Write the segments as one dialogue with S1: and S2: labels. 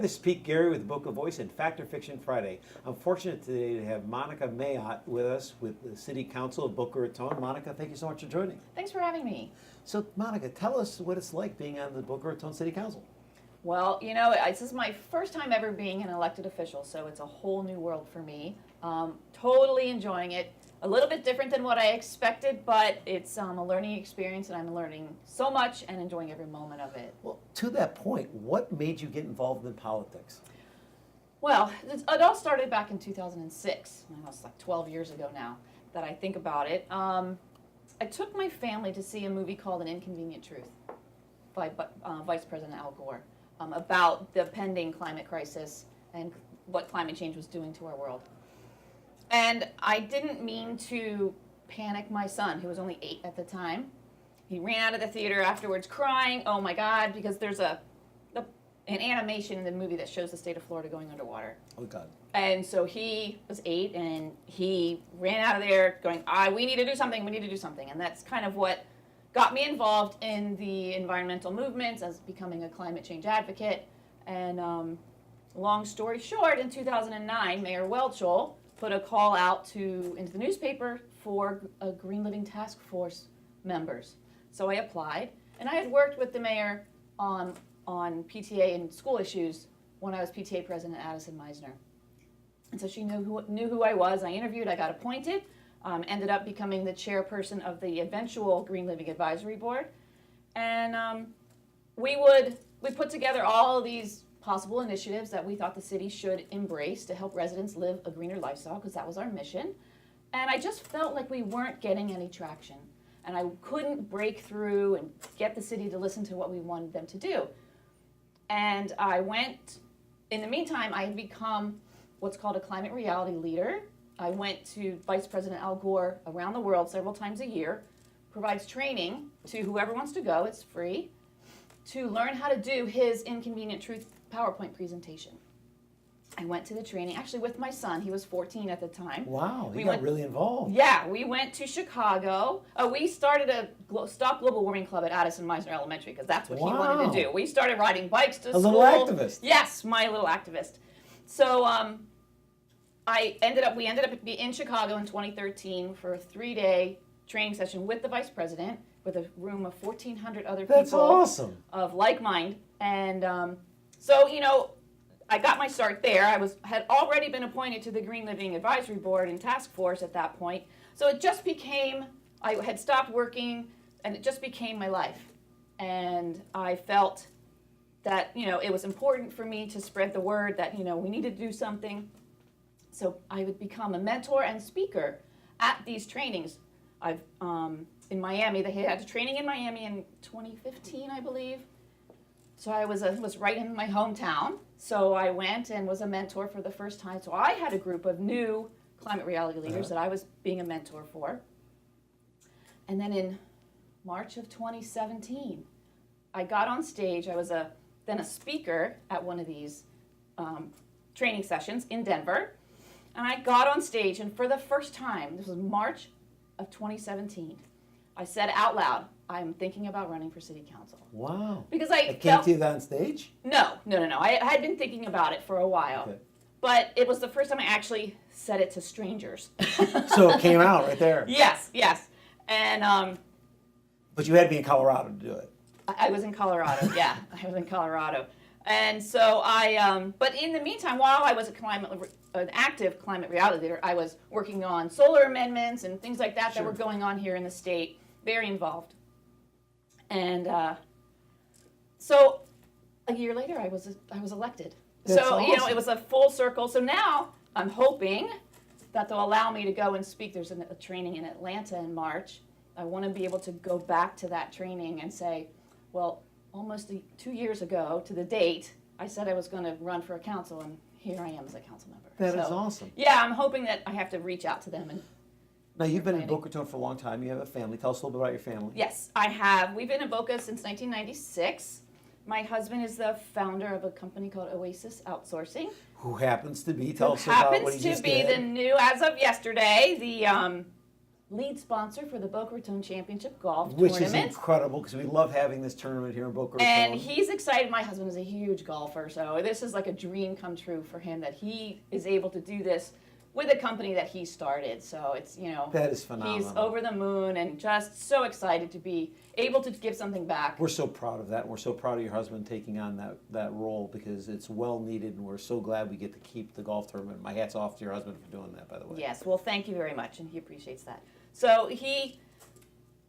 S1: this is Pete Gary with Boca Voice and Fact or Fiction Friday. I'm fortunate today to have Monica Mayotte with us with the City Council of Boca Raton. Monica, thank you so much for joining.
S2: Thanks for having me.
S1: So, Monica, tell us what it's like being on the Boca Raton City Council.
S2: Well, this is my first time ever being an elected official, so it's a whole new world for me. Totally enjoying it. A little bit different than what I expected, but it's a learning experience, and I'm learning so much and enjoying every moment of it.
S1: Well, to that point, what made you get involved in politics?
S2: Well, it all started back in 2006. It's like 12 years ago now that I think about it. I took my family to see a movie called An Inconvenient Truth by Vice President Al Gore about the pending climate crisis and what climate change was doing to our world. And I didn't mean to panic my son, who was only 8 at the time. He ran out of the theater afterwards crying, oh my God, because there's an animation in the movie that shows the state of Florida going underwater.
S1: Oh God.
S2: And so he was 8 and he ran out of there going, we need to do something, we need to do something. And that's kind of what got me involved in the environmental movements as becoming a climate change advocate. And long story short, in 2009, Mayor Welchel put a call out into the newspaper for a Green Living Task Force members. So I applied, and I had worked with the mayor on PTA and school issues when I was PTA president at Addison Meisner. And so she knew who I was. I interviewed, I got appointed, ended up becoming the chairperson of the eventual Green Living Advisory Board. And we put together all of these possible initiatives that we thought the city should embrace to help residents live a greener lifestyle, because that was our mission. And I just felt like we weren't getting any traction. And I couldn't break through and get the city to listen to what we wanted them to do. And in the meantime, I had become what's called a climate reality leader. I went to Vice President Al Gore around the world several times a year, provides training to whoever wants to go, it's free, to learn how to do his Inconvenient Truth PowerPoint presentation. I went to the training, actually with my son. He was 14 at the time.
S1: Wow, you got really involved.
S2: Yeah, we went to Chicago. We started a Stop Global Warming Club at Addison Meisner Elementary, because that's what he wanted to do. We started riding bikes to school.
S1: A little activist.
S2: Yes, my little activist. So we ended up in Chicago in 2013 for a 3-day training session with the vice president, with a room of 1,400 other people.
S1: That's awesome.
S2: Of like mind. And so, I got my start there. I had already been appointed to the Green Living Advisory Board and Task Force at that point. So it just became, I had stopped working, and it just became my life. And I felt that, it was important for me to spread the word that, we needed to do something. So I would become a mentor and speaker at these trainings. In Miami, they had a training in Miami in 2015, I believe. So I was right in my hometown. So I went and was a mentor for the first time. So I had a group of new climate reality leaders that I was being a mentor for. And then in March of 2017, I got on stage. I was then a speaker at one of these training sessions in Denver. And I got on stage, and for the first time, this was March of 2017, I said out loud, I'm thinking about running for city council.
S1: Wow.
S2: Because
S1: it came to you on stage?
S2: No. I had been thinking about it for a while. Okay. But it was the first time I actually said it to strangers.
S1: So it came out right there.
S2: Yes. And
S1: but you had to be in Colorado to do it.
S2: I was in Colorado, yeah. I was in Colorado. And so but in the meantime, while I was an active climate reality leader, I was working on solar amendments and things like that that were going on here in the state, very involved. And so a year later, I was elected.
S1: That's
S2: so
S1: awesome.
S2: It was a full circle. So now I'm hoping that they'll allow me to go and speak. There's a training in Atlanta in March. I want to be able to go back to that training and say, well, almost 2 years ago to the date, I said I was going to run for a council, and here I am as a council member.
S1: That is awesome.
S2: Yeah, I'm hoping that I have to reach out to them.
S1: Now, you've been in Boca Raton for a long time. You have a family. Tell us a little bit about your family.
S2: Yes, I have. We've been in Boca since 1996. My husband is the founder of a company called Oasis Outsourcing.
S1: Who happens to be, tell us about what he just did.
S2: Happens to be the new, as of yesterday, lead sponsor for the Boca Raton Championship Golf
S1: Which is
S2: Tournament.
S1: incredible because we love having this tournament here in Boca Raton.
S2: And he's excited. My husband is a huge golfer, so this is like a dream come true for him that he is able to do this with a company that he started. So it's,
S1: That is phenomenal.
S2: he's over the moon and just so excited to be able to give something back.
S1: We're so proud of that. And we're so proud of your husband taking on that role because it's well needed, and we're so glad we get to keep the golf tournament. My hat's off to your husband for doing that, by the way.
S2: Yes, well, thank you very much, and he appreciates that. So he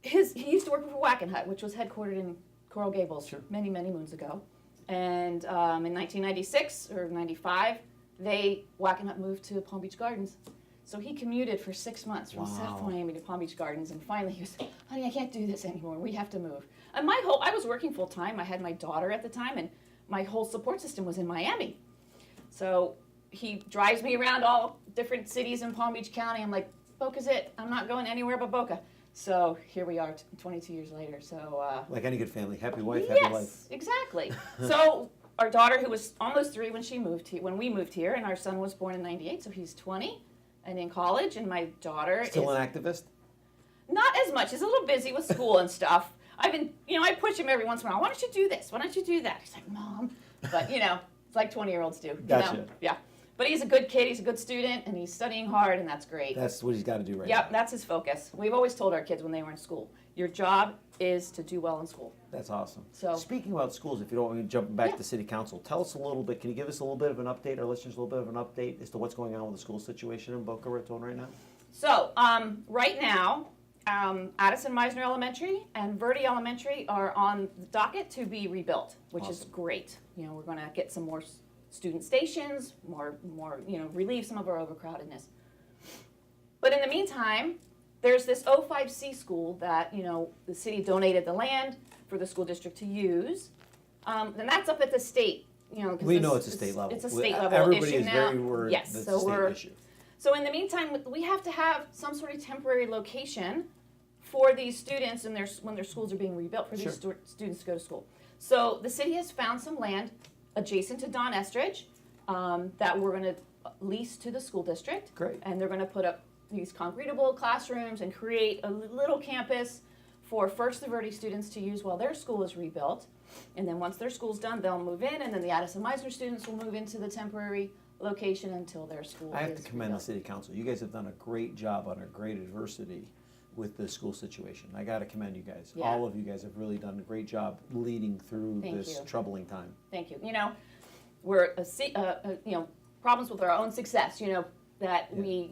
S2: used to work for Wackenhut, which was headquartered in Coral Gables many, many moons ago. And in 1996 or 95, Wackenhut moved to Palm Beach Gardens. So he commuted for 6 months from South Miami to Palm Beach Gardens, and finally he was, honey, I can't do this anymore. We have to move. And I was working full time. I had my daughter at the time, and my whole support system was in Miami. So he drives me around all different cities in Palm Beach County. I'm like, Boca's it. I'm not going anywhere but Boca. So here we are 22 years later. So
S1: like any good family, happy wife,
S2: yes,
S1: happy life.
S2: Exactly. So our daughter, who was almost 3 when we moved here, and our son was born in 98, so he's 20 and in college, and my daughter
S1: Still an activist?
S2: Not as much. He's a little busy with school and stuff. I push him every once in a while. Why don't you do this? Why don't you do that? He's like, Mom. But, it's like 20-year-olds do.
S1: Gotcha.
S2: Yeah. But he's a good kid. He's a good student, and he's studying hard, and that's great.
S1: That's what he's got to do right now.
S2: Yep, that's his focus. We've always told our kids when they were in school, your job is to do well in school.
S1: That's awesome.
S2: So,
S1: speaking about schools, if you don't want me to jump back to City Council, tell us a little bit. Can you give us a little bit of an update, our listeners a little bit of an update as to what's going on with the school situation in Boca Raton right now?
S2: So, right now, Addison Meisner Elementary and Verde Elementary are on the docket to be rebuilt, which is great. We're going to get some more student stations, more, relieve some of our overcrowdedness. But in the meantime, there's this 05C school that, the city donated the land for the school district to use. And that's up at the state,
S1: We know it's a state level.
S2: It's a state level
S1: Everybody
S2: issue
S1: is
S2: now.
S1: very worried
S2: Yes,
S1: that it's
S2: so
S1: a state issue.
S2: So in the meantime, we have to have some sort of temporary location for these students and when their schools are being rebuilt for these students to go to school. So the city has found some land adjacent to Don Estridge that we're going to lease to the school district.
S1: Great.
S2: And they're going to put up these concretable classrooms and create a little campus for first the Verde students to use while their school is rebuilt. And then once their school's done, they'll move in, and then the Addison Meisner students will move into the temporary location until their school
S1: I have
S2: is
S1: to commend
S2: rebuilt.
S1: the City Council. You guys have done a great job under great adversity with the school situation. I got to commend you guys.
S2: Yeah.
S1: All of you guys have really done a great job leading through
S2: Thank
S1: this
S2: you.
S1: troubling time.
S2: Thank you. We're problems with our own success. That we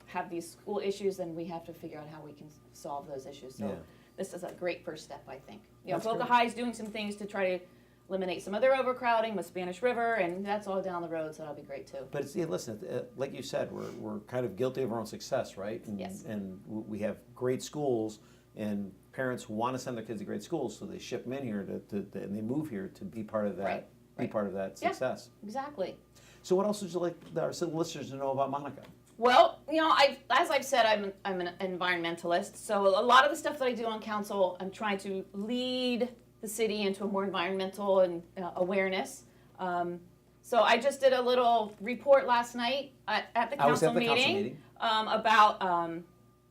S2: have these school issues, and we have to figure out how we can solve those issues. So this is a great first step, I think.
S1: That's
S2: Boca
S1: great.
S2: High is doing some things to try to eliminate some of their overcrowding with Spanish River, and that's all down the road, so that'll be great too.
S1: But listen, like you said, we're kind of guilty of our own success, right? And,
S2: Yes.
S1: And we have great schools, and parents want to send their kids to great schools, so they ship them in here and they move here to be part of that.
S2: Right.
S1: Be part of that
S2: Yeah.
S1: success.
S2: Exactly.
S1: So what else would you like our listeners to know about Monica?
S2: Well, as I've said, I'm an environmentalist. So a lot of the stuff that I do on council, I'm trying to lead the city into a more environmental and awareness. So I just did a little report last night at the
S1: I was
S2: council
S1: at the council
S2: meeting,
S1: meeting.
S2: About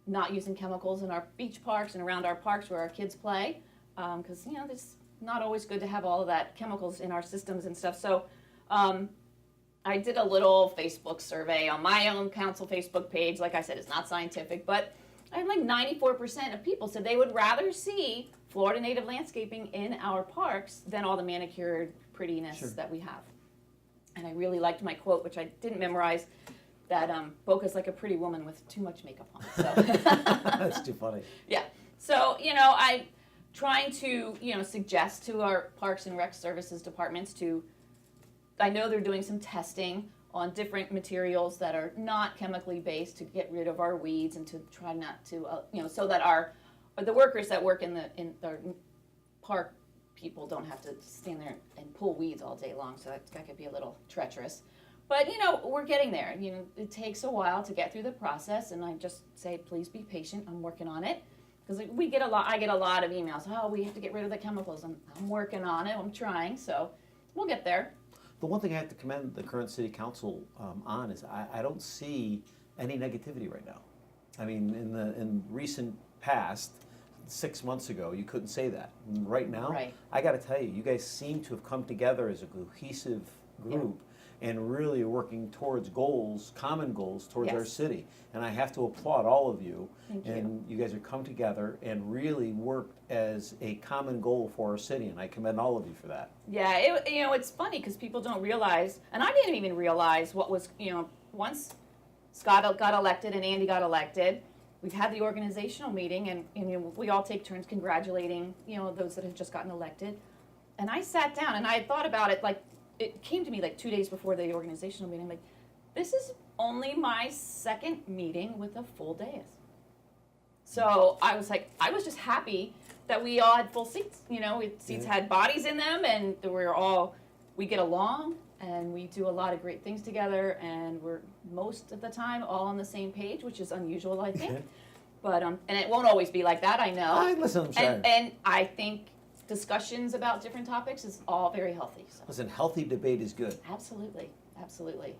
S2: not using chemicals in our beach parks and around our parks where our kids play, because it's not always good to have all of that chemicals in our systems and stuff. So I did a little Facebook survey on my own council Facebook page. Like I said, it's not scientific, but I had like 94% of people said they would rather see Florida native landscaping in our parks than all the manicured prettiness that we have. And I really liked my quote, which I didn't memorize, that Boca's like a pretty woman with too much makeup on. So.
S1: That's too funny.
S2: Yeah. So, I'm trying to, suggest to our Parks and Rec Services departments I know they're doing some testing on different materials that are not chemically based to get rid of our weeds and to try not to, so that the workers that work in the park people don't have to stand there and pull weeds all day long. So that could be a little treacherous. But, we're getting there. It takes a while to get through the process, and I just say, please be patient. I'm working on it. Because I get a lot of emails. Oh, we have to get rid of the chemicals. I'm working on it. I'm trying. So we'll get there.
S1: The one thing I have to commend the current city council on is I don't see any negativity right now. I mean, in recent past, 6 months ago, you couldn't say that. And right now,
S2: Right.
S1: I got to tell you, you guys seem to have come together as a cohesive group and really working towards goals, common goals towards our
S2: Yes.
S1: city. And I have to applaud all of you.
S2: Thank you.
S1: And you guys have come together and really worked as a common goal for our city, and I commend all of you for that.
S2: Yeah, it's funny because people don't realize, and I didn't even realize what was, once Scott got elected and Andy got elected, we've had the organizational meeting, and we all take turns congratulating, those that have just gotten elected. And I sat down and I had thought about it, like, it came to me like 2 days before the organizational meeting. I'm like, this is only my second meeting with a full dais. So I was just happy that we all had full seats. Seats had bodies in them, and we get along, and we do a lot of great things together, and we're most of the time all on the same page, which is unusual, I think. But and it won't always be like that, I know.
S1: Listen, I'm sorry.
S2: And I think discussions about different topics is all very healthy. So.
S1: Listen, healthy debate is good.
S2: Absolutely, absolutely.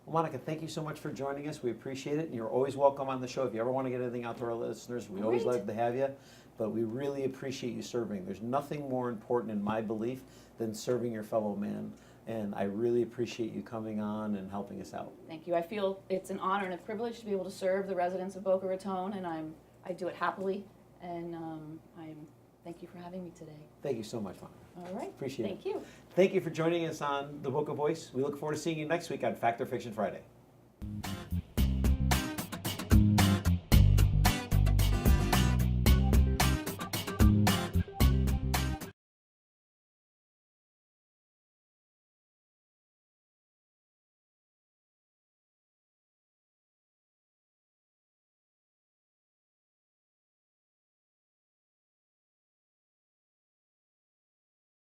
S1: Well, Monica, thank you so much for joining us. We appreciate it. And you're always welcome on the show. If you ever want to get anything out to our listeners, we always
S2: Great.
S1: love to have you. But we really appreciate you serving. There's nothing more important in my belief than serving your fellow man. And I really appreciate you coming on and helping us out.
S2: Thank you. I feel it's an honor and a privilege to be able to serve the residents of Boca Raton, and I do it happily. And thank you for having me today.
S1: Thank you so much, Monica.
S2: All right.
S1: Appreciate it.
S2: Thank you.
S1: Thank you for joining us on The Boca Voice. We look forward to seeing you next week on Fact or Fiction Friday.